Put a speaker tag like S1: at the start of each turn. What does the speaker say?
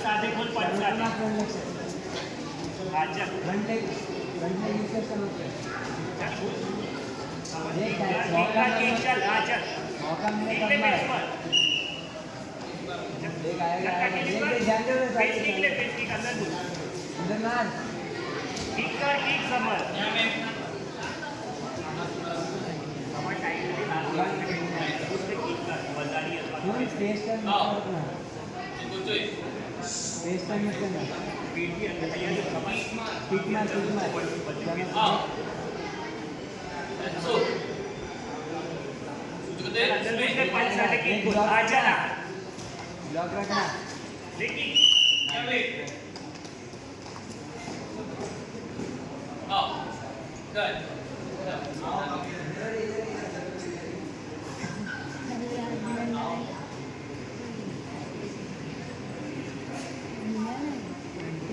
S1: साधे खोल पाच साधे अच्छा
S2: फ्रंट लेग इंसेप्शन होते हैं
S1: एक चल अच्छा
S2: मौका मिले
S1: निकले
S2: करना
S1: पेज
S2: है
S1: पर
S2: एक आएगा
S1: पेज
S2: ध्यान दे
S1: निकले पेज की अंदर घुस
S2: अंदर ना
S1: किक कर किक समर समर टाइट उससे किक कर वजारी
S2: कौन स्पेस टाइम करना स्पेस टाइम में करना
S1: पीठ भी अंदर तैयारी समर
S2: किक मार
S3: So,
S1: अंदर में पांच साधे किक बोल आजा ना
S2: ब्लॉक रखना
S1: लेकिन
S3: good.